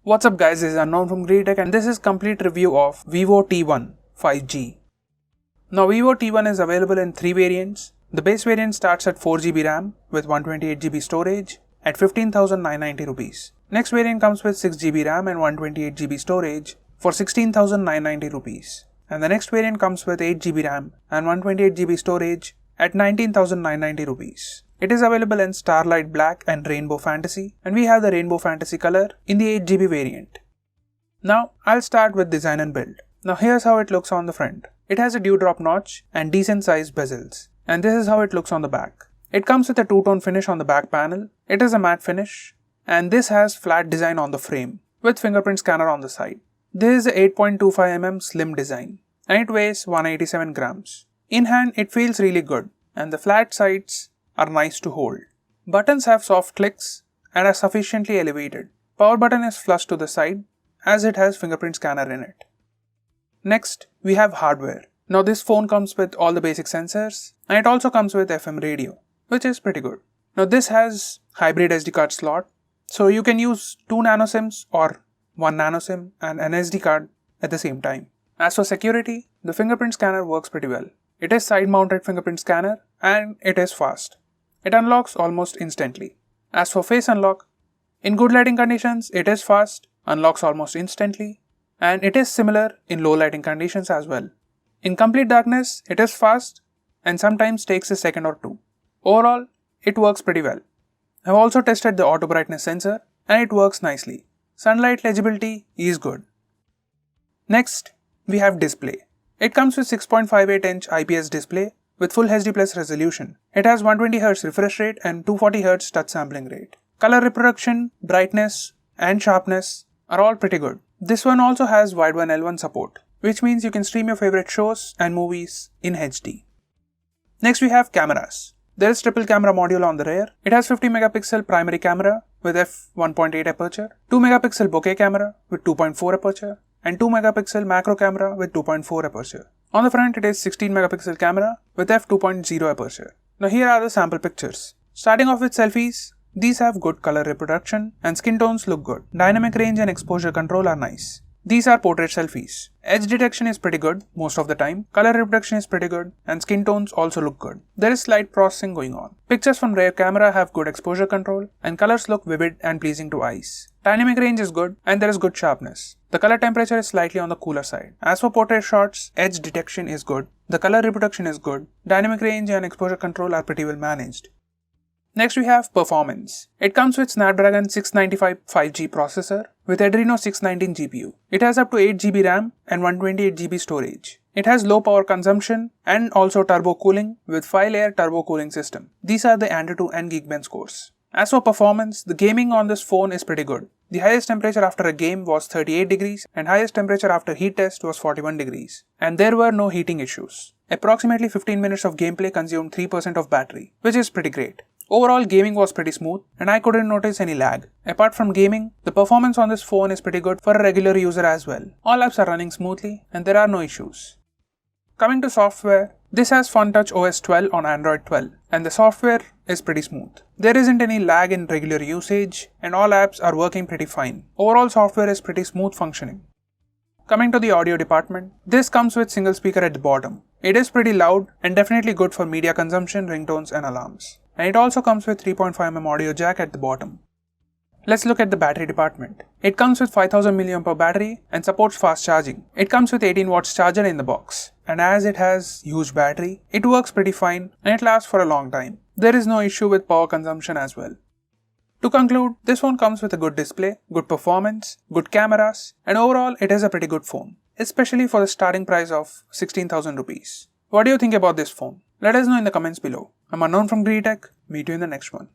What's up guys, this is Unknown from GreedyTech and this is complete review of Vivo T1 5G. Now Vivo T1 is available in 3 variants. The base variant starts at 4GB RAM with 128GB storage at 15,990 rupees. Next variant comes with 6GB RAM and 128GB storage for 16,990 rupees. And the next variant comes with 8GB RAM and 128GB storage at 19,990 rupees. It is available in Starlight Black and Rainbow Fantasy, and we have the Rainbow Fantasy color in the 8GB variant. Now, I'll start with design and build. Now here's how it looks on the front. It has a dewdrop notch and decent sized bezels. And this is how it looks on the back. It comes with a two-tone finish on the back panel. It is a matte finish. And this has flat design on the frame with fingerprint scanner on the side. This is a 8.25mm slim design and it weighs 187 grams. In hand, it feels really good and the flat sides are nice to hold. Buttons have soft clicks and are sufficiently elevated. Power button is flush to the side as it has fingerprint scanner in it. Next, we have hardware. Now this phone comes with all the basic sensors and it also comes with FM radio, which is pretty good. Now this has hybrid SD card slot, so you can use 2 nano SIMs or 1 nano SIM and an SD card at the same time. As for security, the fingerprint scanner works pretty well. It is side mounted fingerprint scanner and it is fast. It unlocks almost instantly. As for face unlock, in good lighting conditions it is fast, unlocks almost instantly, and it is similar in low lighting conditions as well. In complete darkness, it is fast and sometimes takes a second or two. Overall, it works pretty well. I have also tested the auto brightness sensor and it works nicely. Sunlight legibility is good. Next, we have display. It comes with 6.58-inch IPS display with Full HD Plus resolution. It has 120Hz refresh rate and 240Hz touch sampling rate. Color reproduction, brightness, and sharpness are all pretty good. This one also has Wide1L1 support, which means you can stream your favorite shows and movies in HD. Next we have cameras. There is triple camera module on the rear. It has 50 megapixel primary camera with f1.8 aperture, 2 megapixel bokeh camera with 2.4 aperture, and 2 megapixel macro camera with 2.4 aperture. On the front it is 16 megapixel camera with f2.0 aperture. Now here are the sample pictures. Starting off with selfies, these have good color reproduction and skin tones look good. Dynamic range and exposure control are nice. These are portrait selfies. Edge detection is pretty good most of the time, color reproduction is pretty good, and skin tones also look good. There is slight processing going on. Pictures from rear camera have good exposure control and colors look vivid and pleasing to eyes. Dynamic range is good and there is good sharpness. The color temperature is slightly on the cooler side. As for portrait shots, edge detection is good, the color reproduction is good, dynamic range and exposure control are pretty well managed. Next we have performance. It comes with Snapdragon 695 5G processor with Adreno 619 GPU. It has up to 8GB RAM and 128GB storage. It has low power consumption and also turbo cooling with 5-layer turbo cooling system. These are the AnTuTu and Geekbench scores. As for performance, the gaming on this phone is pretty good. The highest temperature after a game was 38 degrees and highest temperature after heat test was 41 degrees. And there were no heating issues. Approximately 15 minutes of gameplay consumed 3% of battery, which is pretty great. Overall, gaming was pretty smooth and I couldn't notice any lag. Apart from gaming, the performance on this phone is pretty good for a regular user as well. All apps are running smoothly and there are no issues. Coming to software, this has FunTouch OS 12 on Android 12 and the software is pretty smooth. There isn't any lag in regular usage and all apps are working pretty fine. Overall software is pretty smooth functioning. Coming to the audio department, this comes with single speaker at the bottom. It is pretty loud and definitely good for media consumption, ringtones and alarms. And it also comes with 3.5mm audio jack at the bottom. Let's look at the battery department. It comes with 5000 mAh battery and supports fast charging. It comes with 18 watts charger in the box. And as it has huge battery, it works pretty fine and it lasts for a long time. There is no issue with power consumption as well. To conclude, this phone comes with a good display, good performance, good cameras, and overall it is a pretty good phone, especially for the starting price of 16,000 rupees. What do you think about this phone? Let us know in the comments below. I'm Unknown from GreedyTech. Meet you in the next one.